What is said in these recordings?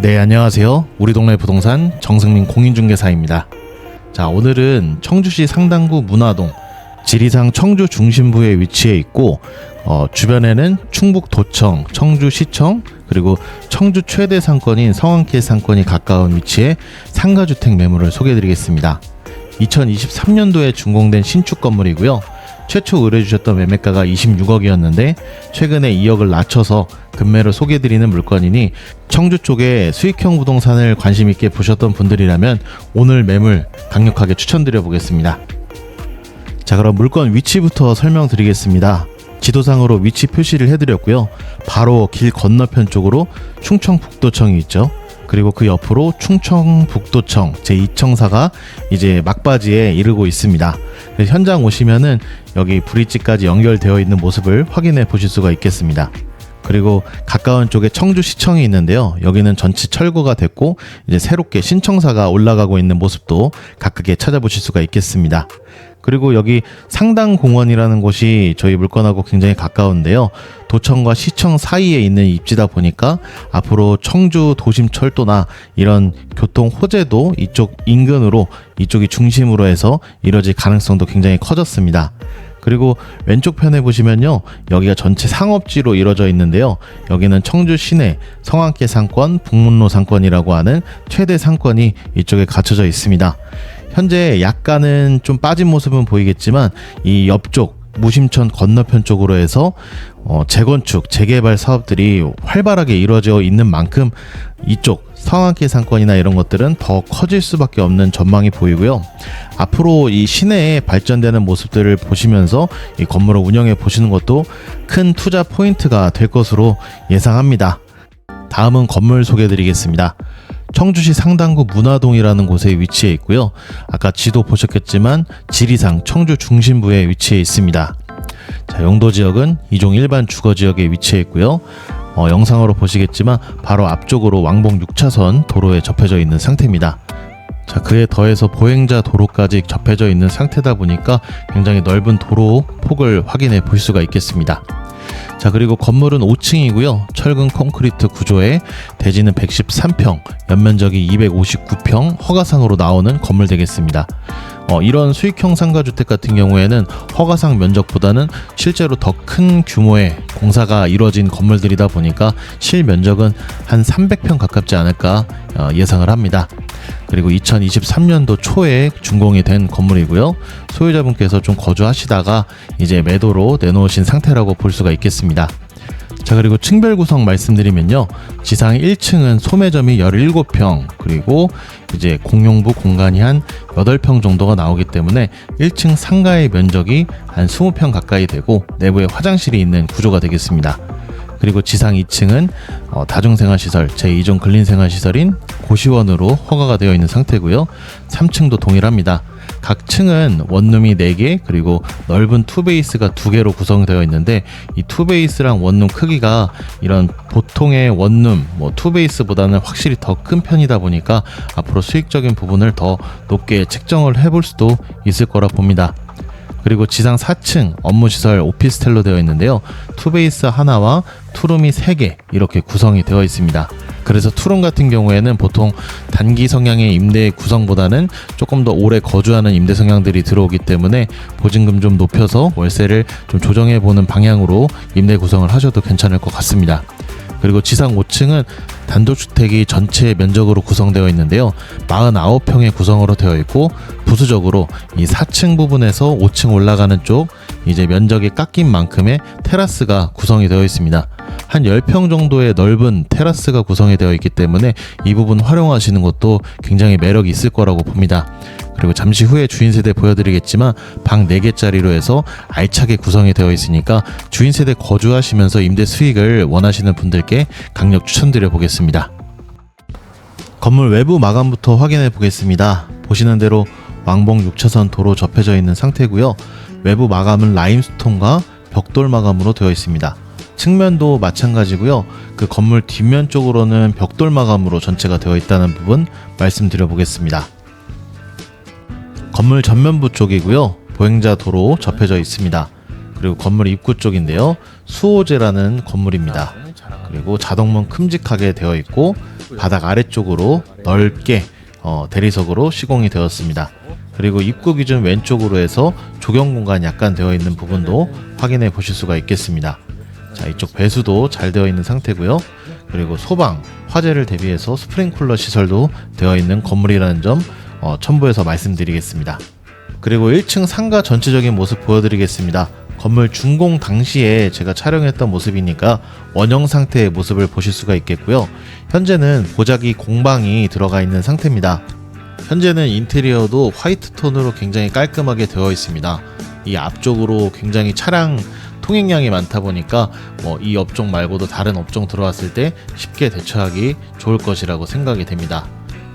네, 안녕하세요. 우리 동네 부동산 정승민 공인중개사입니다. 자, 오늘은 청주시 상당구 문화동 지리산 청주 중심부에 위치해 있고 주변에는 충북도청, 청주시청, 그리고 청주 최대 상권인 성안길 상권이 가까운 위치에 상가주택 매물을 소개해드리겠습니다. 2023년도에 준공된 신축 건물이고요. 최초 의뢰주셨던 매매가가 26억이었는데 최근에 2억을 낮춰서 급매로 소개해드리는 물건이니 청주 쪽에 수익형 부동산을 관심있게 보셨던 분들이라면 오늘 매물 강력하게 추천드려 보겠습니다. 자, 그럼 물건 위치부터 설명드리겠습니다. 지도상으로 위치 표시를 해드렸고요. 바로 길 건너편 쪽으로 충청북도청이 있죠. 그리고 그 옆으로 충청북도청 제2청사가 이제 막바지에 이르고 있습니다. 현장 오시면은 여기 브릿지까지 연결되어 있는 모습을 확인해 보실 수가 있겠습니다. 그리고 가까운 쪽에 청주시청이 있는데요. 여기는 전체 철거가 됐고 이제 새롭게 신청사가 올라가고 있는 모습도 가깝게 찾아보실 수가 있겠습니다. 그리고 여기 상당공원이라는 곳이 저희 물건하고 굉장히 가까운데요. 도청과 시청 사이에 있는 입지다 보니까 앞으로 청주 도심철도나 이런 교통 호재도 이쪽 인근으로 이쪽이 중심으로 해서 이뤄질 가능성도 굉장히 커졌습니다. 그리고 왼쪽 편에 보시면요, 여기가 전체 상업지로 이루어져 있는데요. 여기는 청주 시내 성안길 상권, 북문로 상권이라고 하는 최대 상권이 이쪽에 갖춰져 있습니다. 현재 약간은 좀 빠진 모습은 보이겠지만 이 옆쪽 무심천 건너편 쪽으로 해서 재건축, 재개발 사업들이 활발하게 이루어져 있는 만큼 이쪽 성안길 상권이나 이런 것들은 더 커질 수밖에 없는 전망이 보이고요. 앞으로 이 시내에 발전되는 모습들을 보시면서 이 건물을 운영해 보시는 것도 큰 투자 포인트가 될 것으로 예상합니다. 다음은 건물 소개해 드리겠습니다. 청주시 상당구 문화동이라는 곳에 위치해 있고요. 아까 지도 보셨겠지만 지리산 청주 중심부에 위치해 있습니다. 자, 용도 지역은 이종 일반 주거 지역에 위치해 있고요. 영상으로 보시겠지만 바로 앞쪽으로 왕복 6차선 도로에 접해져 있는 상태입니다. 자, 그에 더해서 보행자 도로까지 접해져 있는 상태다 보니까 굉장히 넓은 도로 폭을 확인해 볼 수가 있겠습니다. 자, 그리고 건물은 5층이고요. 철근 콘크리트 구조에 대지는 113평, 연면적이 259평, 허가상으로 나오는 건물 되겠습니다. 이런 수익형 상가주택 같은 경우에는 허가상 면적보다는 실제로 더 큰 규모의 공사가 이루어진 건물들이다 보니까 실면적은 한 300평 가깝지 않을까 예상을 합니다. 그리고 2023년도 초에 준공이 된 건물이고요. 소유자분께서 좀 거주하시다가 이제 매도로 내놓으신 상태라고 볼 수가 있겠습니다. 자, 그리고 층별 구성 말씀드리면요. 지상 1층은 소매점이 17평, 그리고 이제 공용부 공간이 한 8평 정도가 나오기 때문에 1층 상가의 면적이 한 20평 가까이 되고 내부에 화장실이 있는 구조가 되겠습니다. 그리고 지상 2층은 다중생활시설, 제2종 근린생활시설인 고시원으로 허가가 되어 있는 상태고요. 3층도 동일합니다. 각 층은 원룸이 4개, 그리고 넓은 투베이스가 2개로 구성되어 있는데 이 투베이스랑 원룸 크기가 이런 보통의 원룸, 투베이스보다는 확실히 더 큰 편이다 보니까 앞으로 수익적인 부분을 더 높게 책정을 해볼 수도 있을 거라 봅니다. 그리고 지상 4층 업무시설 오피스텔로 되어 있는데요. 투베이스 하나와 투룸이 3개 이렇게 구성이 되어 있습니다. 그래서 투룸 같은 경우에는 보통 단기 성향의 임대 구성보다는 조금 더 오래 거주하는 임대 성향들이 들어오기 때문에 보증금 좀 높여서 월세를 좀 조정해 보는 방향으로 임대 구성을 하셔도 괜찮을 것 같습니다. 그리고 지상 5층은 단독주택이 전체 면적으로 구성되어 있는데요. 49평의 구성으로 되어 있고 부수적으로 이 4층 부분에서 5층 올라가는 쪽 이제 면적이 깎인 만큼의 테라스가 구성이 되어 있습니다. 한 10평 정도의 넓은 테라스가 구성이 되어 있기 때문에 이 부분 활용하시는 것도 굉장히 매력이 있을 거라고 봅니다. 그리고 잠시 후에 주인세대 보여드리겠지만 방 4개짜리로 해서 알차게 구성이 되어 있으니까 주인세대 거주하시면서 임대 수익을 원하시는 분들께 강력 추천드려 보겠습니다. 건물 외부 마감부터 확인해 보겠습니다. 보시는 대로 왕복 6차선 도로 접해져 있는 상태고요. 외부 마감은 라임스톤과 벽돌 마감으로 되어 있습니다. 측면도 마찬가지고요. 그 건물 뒷면 쪽으로는 벽돌 마감으로 전체가 되어 있다는 부분 말씀드려 보겠습니다. 건물 전면부 쪽이고요. 보행자 도로 접해져 있습니다. 그리고 건물 입구 쪽인데요. 수호제라는 건물입니다. 그리고 자동문 큼직하게 되어 있고 바닥 아래쪽으로 넓게 대리석으로 시공이 되었습니다. 그리고 입구 기준 왼쪽으로 해서 조경 공간이 약간 되어 있는 부분도 확인해 보실 수가 있겠습니다. 자, 이쪽 배수도 잘 되어 있는 상태고요. 그리고 소방, 화재를 대비해서 스프링쿨러 시설도 되어 있는 건물이라는 점 첨부해서 말씀드리겠습니다. 그리고 1층 상가 전체적인 모습 보여드리겠습니다. 건물 준공 당시에 제가 촬영했던 모습이니까 원형 상태의 모습을 보실 수가 있겠고요. 현재는 보자기 공방이 들어가 있는 상태입니다. 현재는 인테리어도 화이트 톤으로 굉장히 깔끔하게 되어 있습니다. 이 앞쪽으로 굉장히 차량 통행량이 많다 보니까 이 업종 말고도 다른 업종 들어왔을 때 쉽게 대처하기 좋을 것이라고 생각이 됩니다.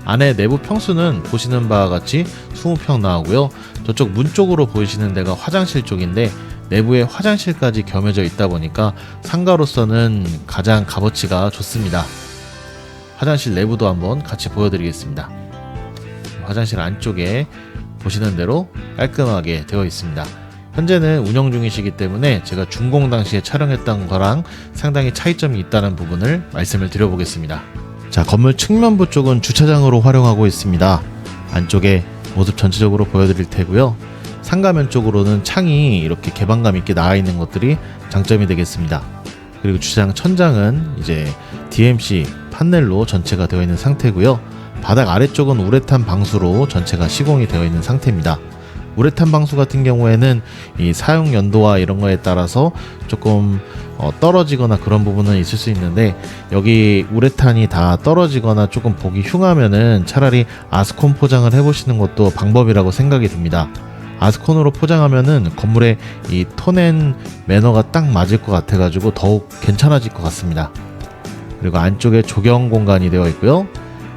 안에 내부 평수는 보시는 바와 같이 20평 나오고요. 저쪽 문 쪽으로 보이시는 데가 화장실 쪽인데 내부에 화장실까지 겸해져 있다 보니까 상가로서는 가장 값어치가 좋습니다. 화장실 내부도 한번 같이 보여드리겠습니다. 화장실 안쪽에 보시는 대로 깔끔하게 되어 있습니다. 현재는 운영 중이시기 때문에 제가 준공 당시에 촬영했던 거랑 상당히 차이점이 있다는 부분을 말씀을 드려보겠습니다. 자, 건물 측면부 쪽은 주차장으로 활용하고 있습니다. 안쪽에 모습 전체적으로 보여드릴 테고요. 상가면 쪽으로는 창이 이렇게 개방감 있게 나와 있는 것들이 장점이 되겠습니다. 그리고 주차장 천장은 이제 DMC 판넬로 전체가 되어 있는 상태고요. 바닥 아래쪽은 우레탄 방수로 전체가 시공이 되어 있는 상태입니다. 우레탄 방수 같은 경우에는 이 사용 연도와 이런 거에 따라서 조금 떨어지거나 그런 부분은 있을 수 있는데, 여기 우레탄이 다 떨어지거나 조금 보기 흉하면은 차라리 아스콘 포장을 해보시는 것도 방법이라고 생각이 듭니다. 아스콘으로 포장하면은 건물의 이 톤앤 매너가 딱 맞을 것 같아가지고 더욱 괜찮아질 것 같습니다. 그리고 안쪽에 조경 공간이 되어 있고요.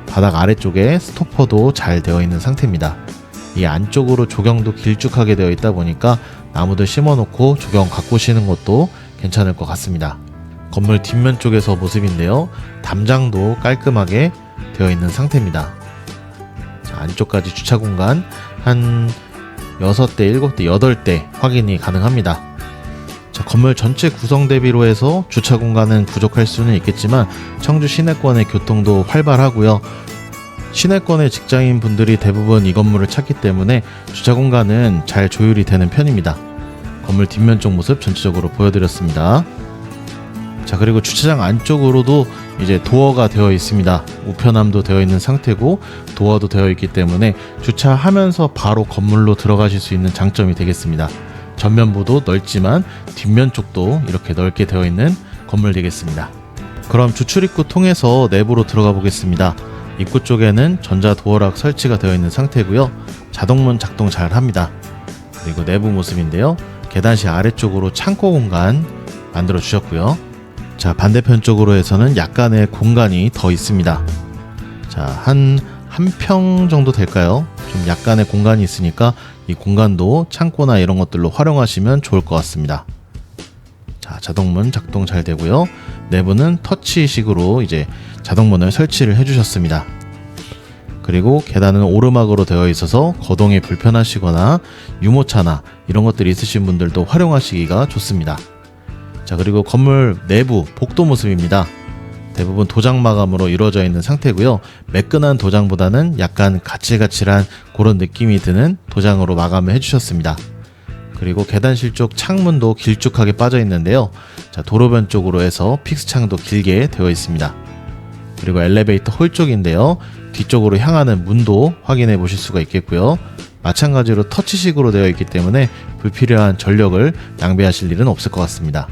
바닥 아래쪽에 스토퍼도 잘 되어 있는 상태입니다. 이 안쪽으로 조경도 길쭉하게 되어 있다 보니까 나무들 심어놓고 조경 가꾸시는 것도 괜찮을 것 같습니다. 건물 뒷면 쪽에서 모습인데요. 담장도 깔끔하게 되어 있는 상태입니다. 자, 안쪽까지 주차 공간 한 6대, 7대, 8대 확인이 가능합니다. 자, 건물 전체 구성 대비로 해서 주차 공간은 부족할 수는 있겠지만 청주 시내권의 교통도 활발하고요. 시내권의 직장인 분들이 대부분 이 건물을 찾기 때문에 주차 공간은 잘 조율이 되는 편입니다. 건물 뒷면 쪽 모습 전체적으로 보여드렸습니다. 자, 그리고 주차장 안쪽으로도 이제 도어가 되어 있습니다. 우편함도 되어 있는 상태고 도어도 되어 있기 때문에 주차하면서 바로 건물로 들어가실 수 있는 장점이 되겠습니다. 전면부도 넓지만 뒷면 쪽도 이렇게 넓게 되어 있는 건물 되겠습니다. 그럼 주출입구 통해서 내부로 들어가 보겠습니다. 입구 쪽에는 전자 도어락 설치가 되어 있는 상태고요. 자동문 작동 잘 합니다. 그리고 내부 모습인데요. 계단실 아래쪽으로 창고 공간 만들어 주셨고요. 자, 반대편 쪽으로 해서는 약간의 공간이 더 있습니다. 자, 한 평 정도 될까요? 좀 약간의 공간이 있으니까 이 공간도 창고나 이런 것들로 활용하시면 좋을 것 같습니다. 자, 자동문 작동 잘 되고요. 내부는 터치식으로 이제 자동문을 설치를 해주셨습니다. 그리고 계단은 오르막으로 되어 있어서 거동이 불편하시거나 유모차나 이런 것들이 있으신 분들도 활용하시기가 좋습니다. 자, 그리고 건물 내부 복도 모습입니다. 대부분 도장 마감으로 이루어져 있는 상태고요. 매끈한 도장보다는 약간 가칠가칠한 그런 느낌이 드는 도장으로 마감을 해주셨습니다. 그리고 계단실 쪽 창문도 길쭉하게 빠져 있는데요. 자, 도로변 쪽으로 해서 픽스창도 길게 되어 있습니다. 그리고 엘리베이터 홀 쪽인데요. 뒤쪽으로 향하는 문도 확인해 보실 수가 있겠고요. 마찬가지로 터치식으로 되어 있기 때문에 불필요한 전력을 낭비하실 일은 없을 것 같습니다.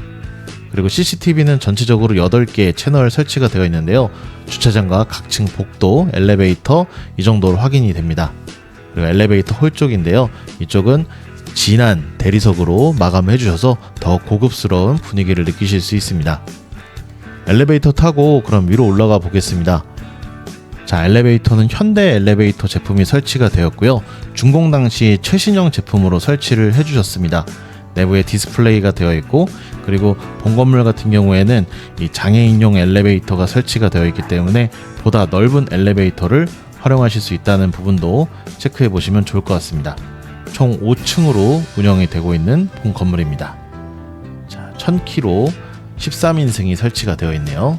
그리고 CCTV는 전체적으로 8개의 채널 설치가 되어 있는데요. 주차장과 각층 복도, 엘리베이터 이 정도로 확인이 됩니다. 그리고 엘리베이터 홀 쪽인데요. 이쪽은 진한 대리석으로 마감을 해주셔서 더 고급스러운 분위기를 느끼실 수 있습니다. 엘리베이터 타고 그럼 위로 올라가 보겠습니다. 자, 엘리베이터는 현대 엘리베이터 제품이 설치가 되었고요. 준공 당시 최신형 제품으로 설치를 해주셨습니다. 내부에 디스플레이가 되어 있고, 그리고 본 건물 같은 경우에는 이 장애인용 엘리베이터가 설치가 되어 있기 때문에 보다 넓은 엘리베이터를 활용하실 수 있다는 부분도 체크해 보시면 좋을 것 같습니다. 총 5층으로 운영이 되고 있는 본 건물입니다. 1000kg 13인승이 설치가 되어 있네요.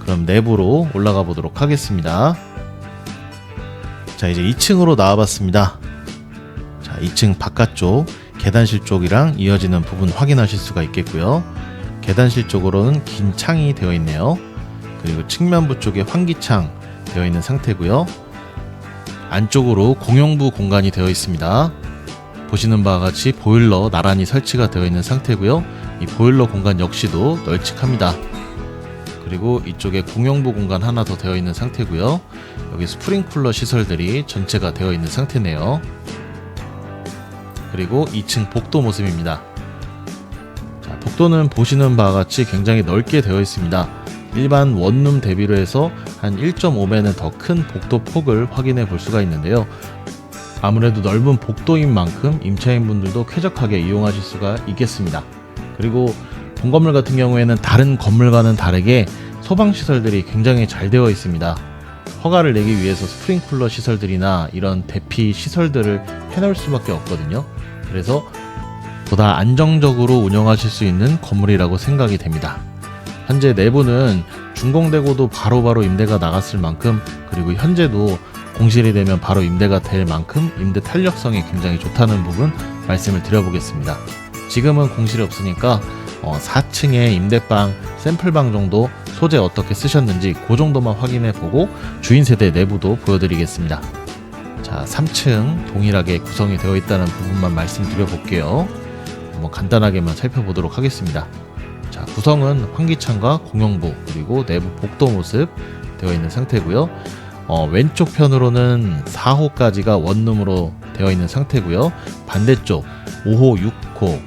그럼 내부로 올라가 보도록 하겠습니다. 자, 이제 2층으로 나와봤습니다. 자, 2층 바깥쪽 계단실 쪽이랑 이어지는 부분 확인하실 수가 있겠고요. 계단실 쪽으로는 긴 창이 되어 있네요. 그리고 측면부 쪽에 환기창 되어 있는 상태고요. 안쪽으로 공용부 공간이 되어 있습니다. 보시는 바와 같이 보일러 나란히 설치가 되어 있는 상태고요. 이 보일러 공간 역시도 널찍합니다. 그리고 이쪽에 공용부 공간 하나 더 되어 있는 상태고요. 여기 스프링쿨러 시설들이 전체가 되어 있는 상태네요. 그리고 2층 복도 모습입니다. 자, 복도는 보시는 바와 같이 굉장히 넓게 되어 있습니다. 일반 원룸 대비로 해서 한 1.5배는 더 큰 복도 폭을 확인해 볼 수가 있는데요. 아무래도 넓은 복도인 만큼 임차인분들도 쾌적하게 이용하실 수가 있겠습니다. 그리고 본 건물 같은 경우에는 다른 건물과는 다르게 소방시설들이 굉장히 잘 되어 있습니다. 허가를 내기 위해서 스프링쿨러 시설들이나 이런 대피 시설들을 해놓을 수밖에 없거든요. 그래서 보다 안정적으로 운영하실 수 있는 건물이라고 생각이 됩니다. 현재 내부는 준공되고도 바로바로 임대가 나갔을 만큼, 그리고 현재도 공실이 되면 바로 임대가 될 만큼 임대 탄력성이 굉장히 좋다는 부분 말씀을 드려보겠습니다. 지금은 공실이 없으니까 4층에 임대방, 샘플방 정도 소재 어떻게 쓰셨는지 그 정도만 확인해 보고 주인 세대 내부도 보여드리겠습니다. 자, 3층 동일하게 구성이 되어 있다는 부분만 말씀드려 볼게요. 한번 간단하게만 살펴보도록 하겠습니다. 자, 구성은 환기창과 공용부 그리고 내부 복도 모습 되어 있는 상태고요. 왼쪽 편으로는 4호까지가 원룸으로 되어 있는 상태고요. 반대쪽 5호, 6호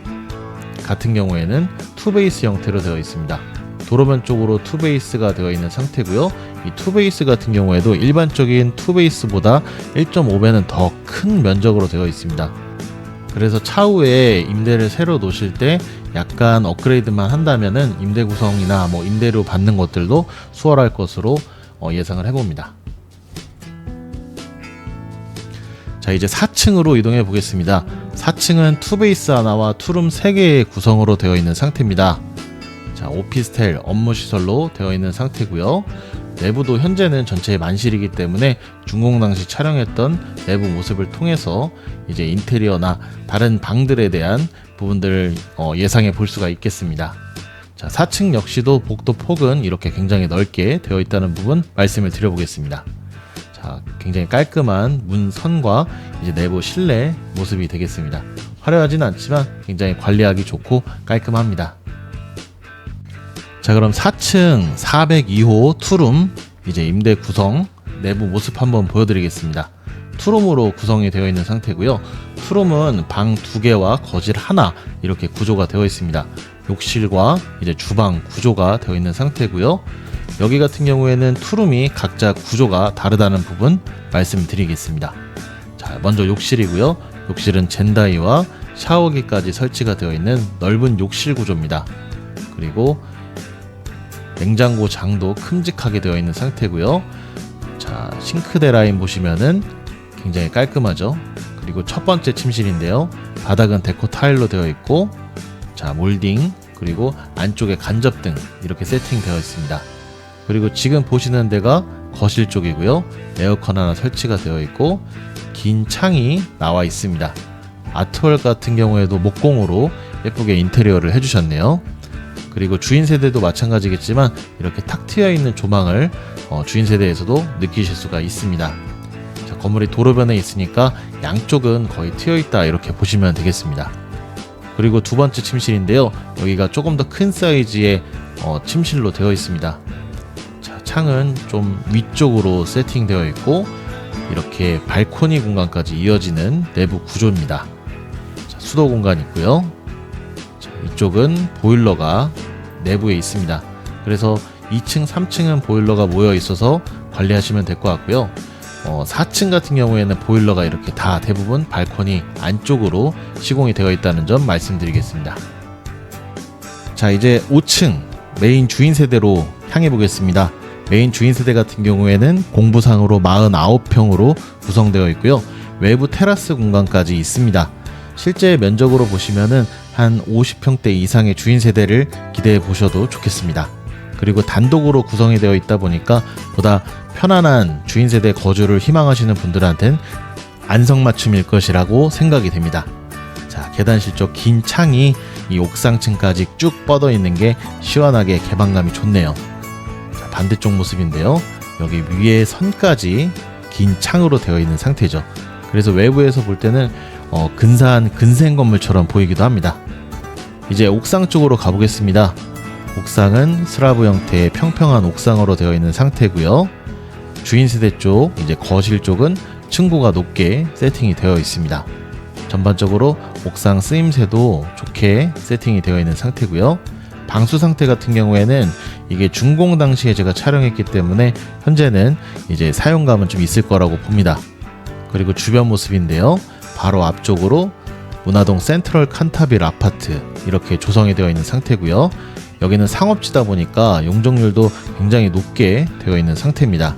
같은 경우에는 투베이스 형태로 되어 있습니다. 도로변 쪽으로 투베이스가 되어 있는 상태고요. 이 투베이스 같은 경우에도 일반적인 투베이스보다 1.5배는 더 큰 면적으로 되어 있습니다. 그래서 차후에 임대를 새로 놓으실 때 약간 업그레이드만 한다면은 임대 구성이나 뭐 임대료 받는 것들도 수월할 것으로 예상을 해봅니다. 자, 이제 4층으로 이동해 보겠습니다. 4층은 투베이스 하나와 투룸 3개의 구성으로 되어 있는 상태입니다. 자, 오피스텔 업무시설로 되어 있는 상태고요. 내부도 현재는 전체 만실이기 때문에 준공 당시 촬영했던 내부 모습을 통해서 이제 인테리어나 다른 방들에 대한 부분들을 예상해 볼 수가 있겠습니다. 자, 4층 역시도 복도 폭은 이렇게 굉장히 넓게 되어 있다는 부분 말씀을 드려보겠습니다. 자, 굉장히 깔끔한 문선과 이제 내부 실내 모습이 되겠습니다. 화려하진 않지만 굉장히 관리하기 좋고 깔끔합니다. 자, 그럼 4층 402호 투룸 이제 임대 구성 내부 모습 한번 보여드리겠습니다. 투룸으로 구성이 되어 있는 상태고요. 투룸은 방 2개와 거실 하나 이렇게 구조가 되어 있습니다. 욕실과 이제 주방 구조가 되어 있는 상태고요. 여기 같은 경우에는 투룸이 각자 구조가 다르다는 부분 말씀드리겠습니다. 자, 먼저 욕실이고요. 욕실은 젠다이와 샤워기까지 설치가 되어 있는 넓은 욕실 구조입니다. 그리고 냉장고 장도 큼직하게 되어 있는 상태고요. 자, 싱크대 라인 보시면은 굉장히 깔끔하죠. 그리고 첫 번째 침실인데요. 바닥은 데코 타일로 되어 있고, 자, 몰딩 그리고 안쪽에 간접등 이렇게 세팅되어 있습니다. 그리고 지금 보시는 데가 거실 쪽이고요. 에어컨 하나 설치가 되어 있고 긴 창이 나와 있습니다. 아트월 같은 경우에도 목공으로 예쁘게 인테리어를 해주셨네요. 그리고 주인 세대도 마찬가지겠지만 이렇게 탁 트여 있는 조망을 주인 세대에서도 느끼실 수가 있습니다. 자, 건물이 도로변에 있으니까 양쪽은 거의 트여 있다 이렇게 보시면 되겠습니다. 그리고 두 번째 침실인데요. 여기가 조금 더 큰 사이즈의 침실로 되어 있습니다. 자, 창은 좀 위쪽으로 세팅되어 있고 이렇게 발코니 공간까지 이어지는 내부 구조입니다. 자, 수도 공간 있고요. 이쪽은 보일러가 내부에 있습니다. 그래서 2층, 3층은 보일러가 모여 있어서 관리하시면 될 것 같고요. 4층 같은 경우에는 보일러가 이렇게 다 대부분 발코니 안쪽으로 시공이 되어 있다는 점 말씀드리겠습니다. 자, 이제 5층 메인 주인 세대로 향해 보겠습니다. 메인 주인 세대 같은 경우에는 공부상으로 49평으로 구성되어 있고요. 외부 테라스 공간까지 있습니다. 실제 면적으로 보시면은 한 50평대 이상의 주인 세대를 기대해 보셔도 좋겠습니다. 그리고 단독으로 구성이 되어 있다 보니까 보다 편안한 주인 세대 거주를 희망하시는 분들한텐 안성맞춤일 것이라고 생각이 됩니다. 자, 계단실 쪽 긴 창이 이 옥상층까지 쭉 뻗어 있는 게 시원하게 개방감이 좋네요. 자, 반대쪽 모습인데요. 여기 위에 선까지 긴 창으로 되어 있는 상태죠. 그래서 외부에서 볼 때는 근사한 근생 건물처럼 보이기도 합니다. 이제 옥상 쪽으로 가보겠습니다. 옥상은 슬라브 형태의 평평한 옥상으로 되어 있는 상태고요. 주인 세대 쪽, 이제 거실 쪽은 층고가 높게 세팅이 되어 있습니다. 전반적으로 옥상 쓰임새도 좋게 세팅이 되어 있는 상태고요. 방수 상태 같은 경우에는 이게 준공 당시에 제가 촬영했기 때문에 현재는 이제 사용감은 좀 있을 거라고 봅니다. 그리고 주변 모습인데요. 바로 앞쪽으로 문화동 센트럴 칸타빌 아파트 이렇게 조성이 되어 있는 상태고요. 여기는 상업지다 보니까 용적률도 굉장히 높게 되어 있는 상태입니다.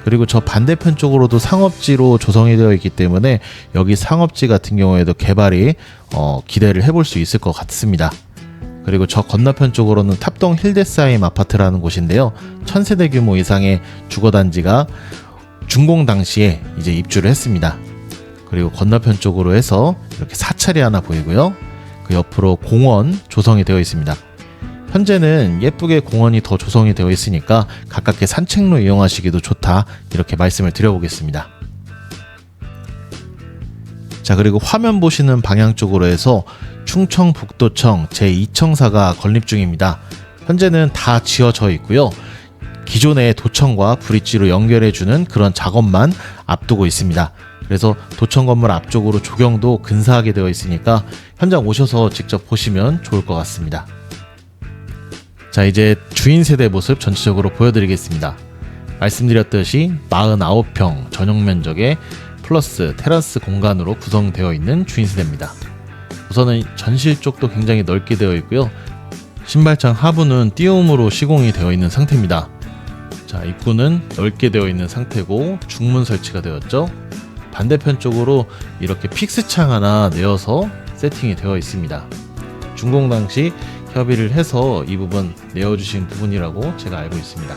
그리고 저 반대편 쪽으로도 상업지로 조성이 되어 있기 때문에 여기 상업지 같은 경우에도 개발이 기대를 해볼 수 있을 것 같습니다. 그리고 저 건너편 쪽으로는 탑동 힐데스하임 아파트라는 곳인데요. 1000세대 규모 이상의 주거단지가 준공 당시에 이제 입주를 했습니다. 그리고 건너편 쪽으로 해서 이렇게 사찰이 하나 보이고요. 그 옆으로 공원 조성이 되어 있습니다. 현재는 예쁘게 공원이 더 조성이 되어 있으니까 가깝게 산책로 이용하시기도 좋다, 이렇게 말씀을 드려보겠습니다. 자, 그리고 화면 보시는 방향 쪽으로 해서 충청북도청 제2청사가 건립 중입니다. 현재는 다 지어져 있고요. 기존의 도청과 브릿지로 연결해주는 그런 작업만 앞두고 있습니다. 그래서 도청 건물 앞쪽으로 조경도 근사하게 되어 있으니까 현장 오셔서 직접 보시면 좋을 것 같습니다. 자, 이제 주인 세대 모습 전체적으로 보여드리겠습니다. 말씀드렸듯이 49평 전용 면적의 플러스 테라스 공간으로 구성되어 있는 주인 세대입니다. 우선은 전실 쪽도 굉장히 넓게 되어 있고요. 신발장 하부는 띄움으로 시공이 되어 있는 상태입니다. 자, 입구는 넓게 되어 있는 상태고 중문 설치가 되었죠. 반대편 쪽으로 이렇게 픽스창 하나 내어서 세팅이 되어 있습니다. 준공 당시 협의를 해서 이 부분 내어주신 부분이라고 제가 알고 있습니다.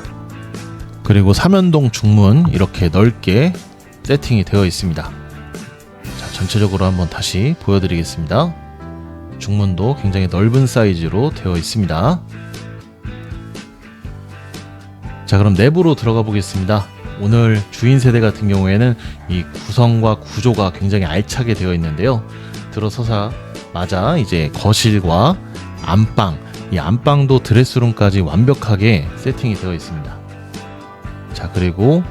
그리고 삼연동 중문 이렇게 넓게 세팅이 되어 있습니다. 자, 전체적으로 한번 다시 보여드리겠습니다. 중문도 굉장히 넓은 사이즈로 되어 있습니다. 자, 그럼 내부로 들어가 보겠습니다. 오늘 주인 세대 같은 경우에는 이 구성과 구조가 굉장히 알차게 되어 있는데요. 들어서자마자 이제 거실과 안방, 이 안방도 드레스룸까지 완벽하게 세팅이 되어 있습니다. 자, 그리고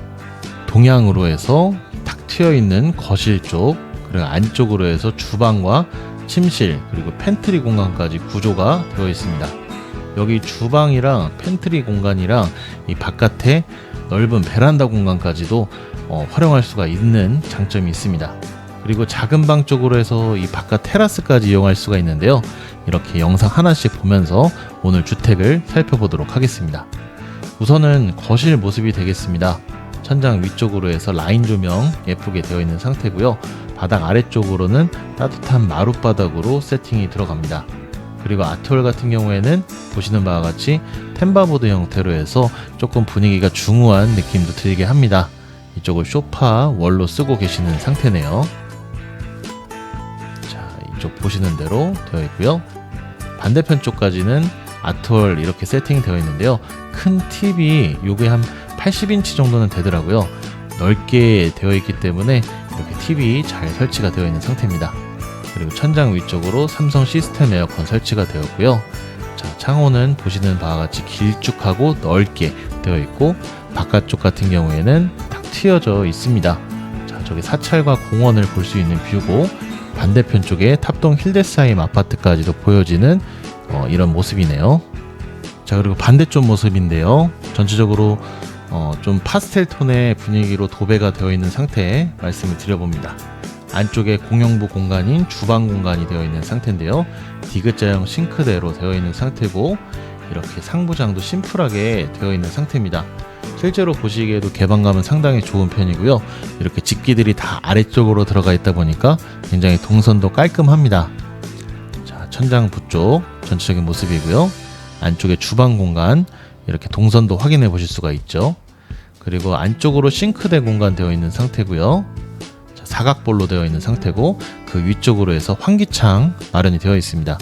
동향으로 해서 탁 트여 있는 거실 쪽, 그리고 안쪽으로 해서 주방과 침실, 그리고 팬트리 공간까지 구조가 되어 있습니다. 여기 주방이랑 팬트리 공간이랑 이 바깥에 넓은 베란다 공간까지도 활용할 수가 있는 장점이 있습니다. 그리고 작은 방 쪽으로 해서 이 바깥 테라스까지 이용할 수가 있는데요. 이렇게 영상 하나씩 보면서 오늘 주택을 살펴보도록 하겠습니다. 우선은 거실 모습이 되겠습니다. 천장 위쪽으로 해서 라인 조명 예쁘게 되어 있는 상태고요. 바닥 아래쪽으로는 따뜻한 마룻바닥으로 세팅이 들어갑니다. 그리고 아트월 같은 경우에는 보시는 바와 같이 템바보드 형태로 해서 조금 분위기가 중후한 느낌도 들게 합니다. 이쪽을 소파 월로 쓰고 계시는 상태네요. 자, 이쪽 보시는 대로 되어 있고요. 반대편 쪽까지는 아트월 이렇게 세팅되어 있는데요. 큰 TV 요게 한 80인치 정도는 되더라고요. 넓게 되어 있기 때문에 이렇게 TV 잘 설치가 되어 있는 상태입니다. 그리고 천장 위쪽으로 삼성 시스템 에어컨 설치가 되었고요. 자, 창호는 보시는 바와 같이 길쭉하고 넓게 되어 있고 바깥쪽 같은 경우에는 탁 트여져 있습니다. 자, 저기 사찰과 공원을 볼 수 있는 뷰고 반대편 쪽에 탑동 힐데스하임 아파트까지도 보여지는 이런 모습이네요. 자, 그리고 반대쪽 모습인데요. 전체적으로 좀 파스텔 톤의 분위기로 도배가 되어 있는 상태에 말씀을 드려봅니다. 안쪽에 공용부 공간인 주방 공간이 되어 있는 상태인데요. 디귿자형 싱크대로 되어 있는 상태고 이렇게 상부장도 심플하게 되어 있는 상태입니다. 실제로 보시기에도 개방감은 상당히 좋은 편이고요. 이렇게 집기들이 다 아래쪽으로 들어가 있다 보니까 굉장히 동선도 깔끔합니다. 자, 천장부 쪽 전체적인 모습이고요. 안쪽에 주방 공간 이렇게 동선도 확인해 보실 수가 있죠. 그리고 안쪽으로 싱크대 공간 되어 있는 상태고요. 자, 사각볼로 되어 있는 상태고 그 위쪽으로 해서 환기창 마련이 되어 있습니다.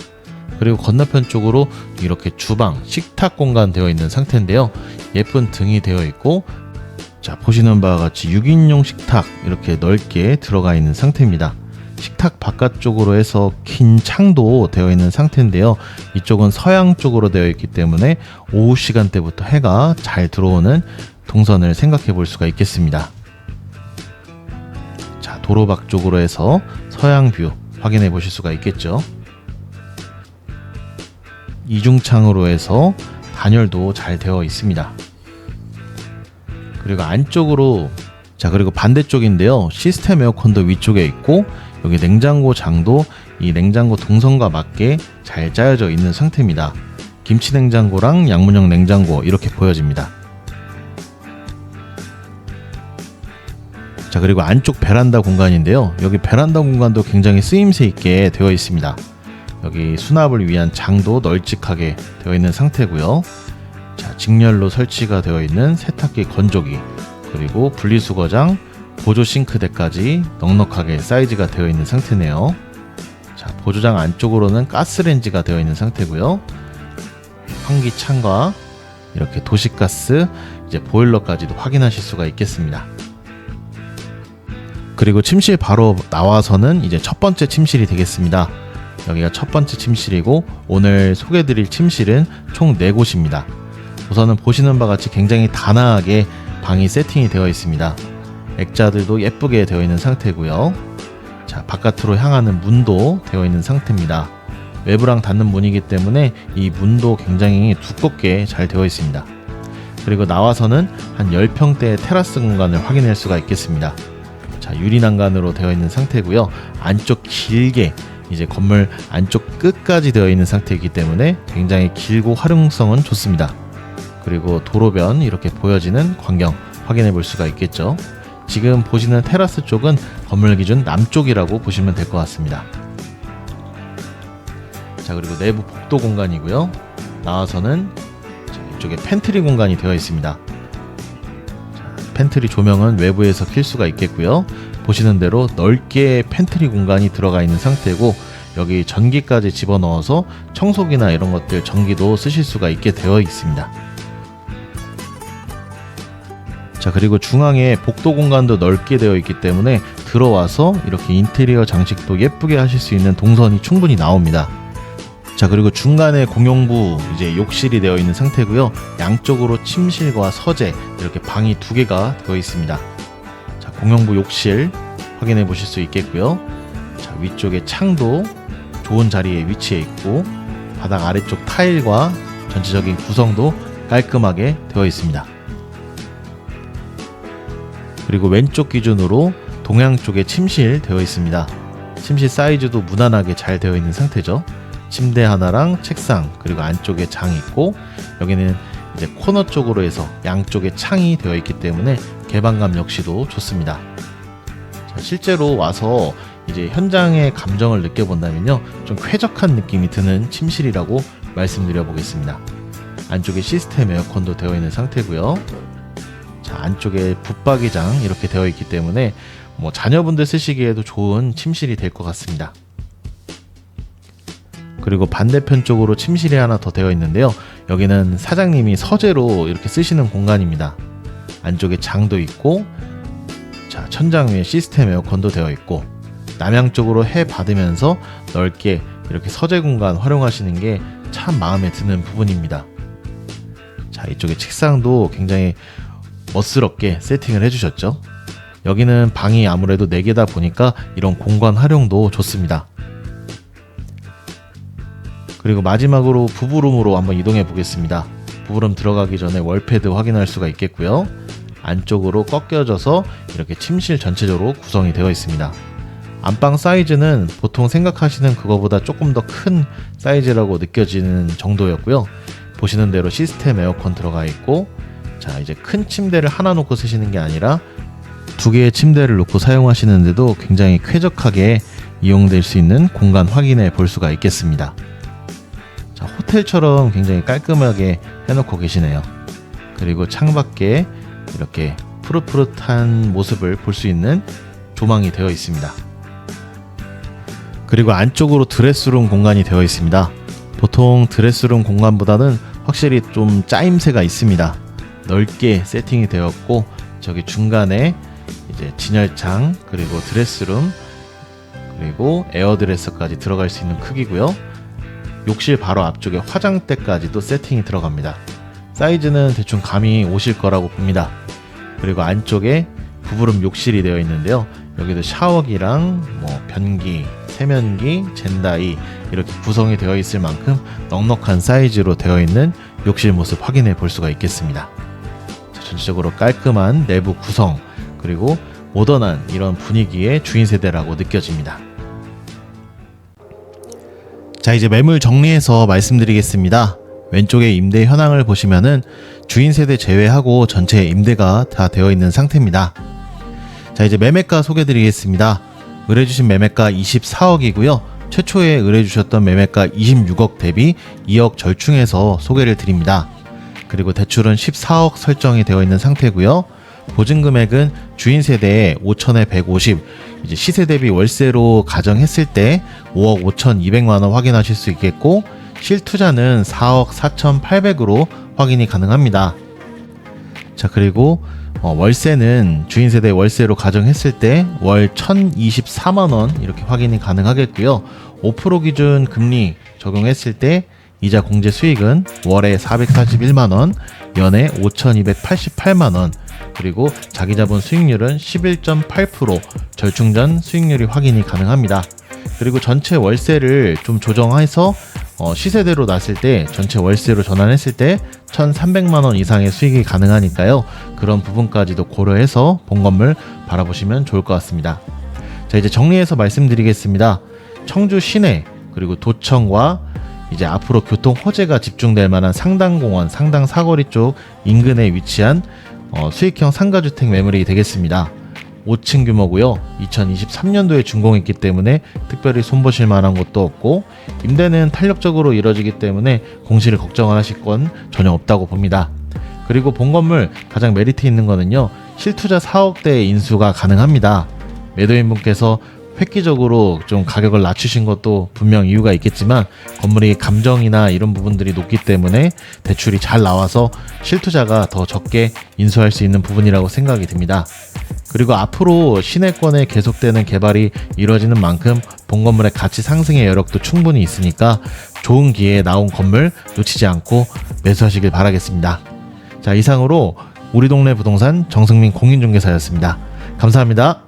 그리고 건너편 쪽으로 이렇게 주방, 식탁 공간 되어 있는 상태인데요. 예쁜 등이 되어 있고, 자, 보시는 바와 같이 6인용 식탁 이렇게 넓게 들어가 있는 상태입니다. 식탁 바깥쪽으로 해서 긴 창도 되어 있는 상태인데요. 이쪽은 서양 쪽으로 되어 있기 때문에 오후 시간대부터 해가 잘 들어오는 동선을 생각해 볼 수가 있겠습니다. 자, 도로밖 쪽으로 해서 서양 뷰 확인해 보실 수가 있겠죠. 이중창으로 해서 단열도 잘 되어 있습니다. 그리고 안쪽으로, 자, 그리고 반대쪽인데요. 시스템 에어컨도 위쪽에 있고 여기 냉장고 장도 이 냉장고 동선과 맞게 잘 짜여져 있는 상태입니다. 김치 냉장고랑 양문형 냉장고 이렇게 보여집니다. 자, 그리고 안쪽 베란다 공간인데요. 여기 베란다 공간도 굉장히 쓰임새 있게 되어 있습니다. 여기 수납을 위한 장도 널찍하게 되어 있는 상태고요. 자, 직렬로 설치가 되어 있는 세탁기 건조기, 그리고 분리수거장, 보조 싱크대까지 넉넉하게 사이즈가 되어 있는 상태네요. 자, 보조장 안쪽으로는 가스레인지가 되어 있는 상태고요. 환기창과 이렇게 도시가스, 이제 보일러까지도 확인하실 수가 있겠습니다. 그리고 침실 바로 나와서는 이제 첫 번째 침실이 되겠습니다. 여기가 첫 번째 침실이고 오늘 소개해드릴 침실은 총 4곳입니다. 우선은 보시는 바와 같이 굉장히 단아하게 방이 세팅이 되어 있습니다. 액자들도 예쁘게 되어 있는 상태고요. 자, 바깥으로 향하는 문도 되어 있는 상태입니다. 외부랑 닫는 문이기 때문에 이 문도 굉장히 두껍게 잘 되어 있습니다. 그리고 나와서는 한 10평대의 테라스 공간을 확인할 수가 있겠습니다. 자, 유리 난간으로 되어 있는 상태고요. 안쪽 길게 이제 건물 안쪽 끝까지 되어 있는 상태이기 때문에 굉장히 길고 활용성은 좋습니다. 그리고 도로변 이렇게 보여지는 광경 확인해 볼 수가 있겠죠. 지금 보시는 테라스 쪽은 건물 기준 남쪽이라고 보시면 될 것 같습니다. 자, 그리고 내부 복도 공간이고요. 나와서는 이쪽에 팬트리 공간이 되어 있습니다. 자, 팬트리 조명은 외부에서 킬 수가 있겠고요. 보시는 대로 넓게 팬트리 공간이 들어가 있는 상태고 여기 전기까지 집어넣어서 청소기나 이런 것들 전기도 쓰실 수가 있게 되어 있습니다. 자, 그리고 중앙에 복도 공간도 넓게 되어 있기 때문에 들어와서 이렇게 인테리어 장식도 예쁘게 하실 수 있는 동선이 충분히 나옵니다. 자, 그리고 중간에 공용부 이제 욕실이 되어 있는 상태고요. 양쪽으로 침실과 서재 이렇게 방이 2개가 되어 있습니다. 자, 공용부 욕실 확인해 보실 수 있겠고요. 자, 위쪽에 창도 좋은 자리에 위치해 있고 바닥 아래쪽 타일과 전체적인 구성도 깔끔하게 되어 있습니다. 그리고 왼쪽 기준으로 동양 쪽에 침실 되어 있습니다. 침실 사이즈도 무난하게 잘 되어 있는 상태죠. 침대 하나랑 책상, 그리고 안쪽에 장 있고 여기는 이제 코너 쪽으로 해서 양쪽에 창이 되어 있기 때문에 개방감 역시도 좋습니다. 자, 실제로 와서 이제 현장의 감정을 느껴본다면요, 좀 쾌적한 느낌이 드는 침실이라고 말씀드려 보겠습니다. 안쪽에 시스템 에어컨도 되어 있는 상태고요. 자, 안쪽에 붙박이장 이렇게 되어 있기 때문에 뭐 자녀분들 쓰시기에도 좋은 침실이 될 것 같습니다. 그리고 반대편 쪽으로 침실이 하나 더 되어 있는데요. 여기는 사장님이 서재로 이렇게 쓰시는 공간입니다. 안쪽에 장도 있고, 자, 천장 위에 시스템 에어컨도 되어 있고, 남향 쪽으로 해 받으면서 넓게 이렇게 서재 공간 활용하시는 게 참 마음에 드는 부분입니다. 자, 이쪽에 책상도 굉장히 멋스럽게 세팅을 해주셨죠. 여기는 방이 아무래도 4개다 보니까 이런 공간 활용도 좋습니다. 그리고 마지막으로 부부룸으로 한번 이동해 보겠습니다. 부부룸 들어가기 전에 월패드 확인할 수가 있겠고요. 안쪽으로 꺾여져서 이렇게 침실 전체적으로 구성이 되어 있습니다. 안방 사이즈는 보통 생각하시는 그거보다 조금 더 큰 사이즈라고 느껴지는 정도였고요. 보시는 대로 시스템 에어컨 들어가 있고, 자, 자, 이제 큰 침대를 하나 놓고 쓰시는 게 아니라 2개의 침대를 놓고 사용하시는데도 굉장히 쾌적하게 이용될 수 있는 공간 확인해 볼 수가 있겠습니다. 자, 호텔처럼 굉장히 깔끔하게 해놓고 계시네요. 그리고 창밖에 이렇게 푸릇푸릇한 모습을 볼 수 있는 조망이 되어 있습니다. 그리고 안쪽으로 드레스룸 공간이 되어 있습니다. 보통 드레스룸 공간보다는 확실히 좀 짜임새가 있습니다. 넓게 세팅이 되었고, 저기 중간에 이제 진열창, 그리고 드레스룸, 그리고 에어드레서까지 들어갈 수 있는 크기고요. 욕실 바로 앞쪽에 화장대까지도 세팅이 들어갑니다. 사이즈는 대충 감이 오실 거라고 봅니다. 그리고 안쪽에 부부름 욕실이 되어 있는데요. 여기도 샤워기랑 뭐 변기, 세면기, 젠다이 이렇게 구성이 되어 있을 만큼 넉넉한 사이즈로 되어 있는 욕실 모습 확인해 볼 수가 있겠습니다. 자, 전체적으로 깔끔한 내부 구성, 그리고 모던한 이런 분위기의 주인 세대라고 느껴집니다. 자, 이제 매물 정리해서 말씀드리겠습니다. 왼쪽에 임대 현황을 보시면은 주인 세대 제외하고 전체 임대가 다 되어 있는 상태입니다. 자, 이제 매매가 소개드리겠습니다. 의뢰주신 매매가 24억이고요. 최초에 의뢰주셨던 매매가 26억 대비 2억 절충해서 소개를 드립니다. 그리고 대출은 14억 설정이 되어 있는 상태고요. 보증금액은 주인 세대에 5천에 150, 이제 시세 대비 월세로 가정했을 때 5억 5,200만원 확인하실 수 있겠고, 실투자는 4억 4,800으로 확인이 가능합니다. 자, 그리고 월세는 주인 세대 월세로 가정했을 때 월 1,024만원 이렇게 확인이 가능하겠고요. 5% 기준 금리 적용했을 때 이자 공제 수익은 월에 441만원, 연에 5,288만원, 그리고 자기자본 수익률은 11.8%, 절충 전 수익률이 확인이 가능합니다. 그리고 전체 월세를 좀 조정해서 시세대로 났을 때 전체 월세로 전환했을 때 1,300만원 이상의 수익이 가능하니까요. 그런 부분까지도 고려해서 본 건물 바라보시면 좋을 것 같습니다. 자, 이제 정리해서 말씀드리겠습니다. 청주 시내, 그리고 도청과 이제 앞으로 교통 호재가 집중될 만한 상당공원, 상당 사거리 쪽 인근에 위치한 수익형 상가주택 매물이 되겠습니다. 5층 규모고요. 2023년도에 준공했기 때문에 특별히 손보실 만한 것도 없고, 임대는 탄력적으로 이뤄지기 때문에 공시를 걱정하실 건 전혀 없다고 봅니다. 그리고 본 건물 가장 메리트 있는 거는요, 실투자 4억대 인수가 가능합니다. 매도인분께서 획기적으로 좀 가격을 낮추신 것도 분명 이유가 있겠지만, 건물이 감정이나 이런 부분들이 높기 때문에 대출이 잘 나와서 실투자가 더 적게 인수할 수 있는 부분이라고 생각이 듭니다. 그리고 앞으로 시내권에 계속되는 개발이 이루어지는 만큼 본 건물의 가치 상승의 여력도 충분히 있으니까 좋은 기회에 나온 건물 놓치지 않고 매수하시길 바라겠습니다. 자, 이상으로 우리 동네 부동산 정승민 공인중개사였습니다. 감사합니다.